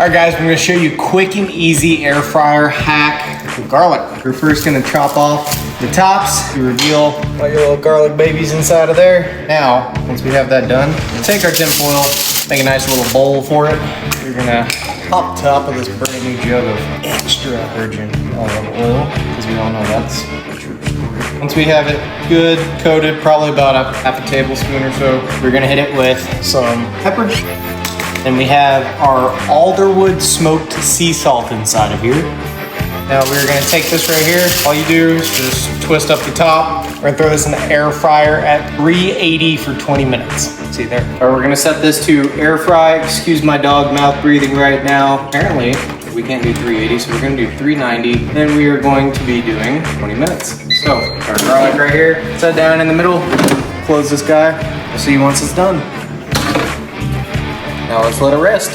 All right guys, I'm gonna show you quick and easy air fryer hack with garlic. We're first gonna chop off the tops to reveal all your little garlic babies inside of there. Now, once we have that done, we'll take our tin foil, make a nice little bowl for it. We're gonna pop top of this brand new jug of extra virgin olive oil, because we all know that's the true story. Once we have it good coated, probably about a half a tablespoon or so, we're gonna hit it with some pepper. And we have our alderwood smoked sea salt inside of here. Now we're gonna take this right here. All you do is just twist up the top. We're gonna throw this in the air fryer at 380 for 20 minutes. See there? All right, we're gonna set this to air fry. Excuse my dog mouth breathing right now. Apparently, we can't do 380, so we're gonna do 390. Then we are going to be doing 20 minutes. So, our garlic right here, set down in the middle. Close this guy. We'll see you once it's done. Now let's let it rest.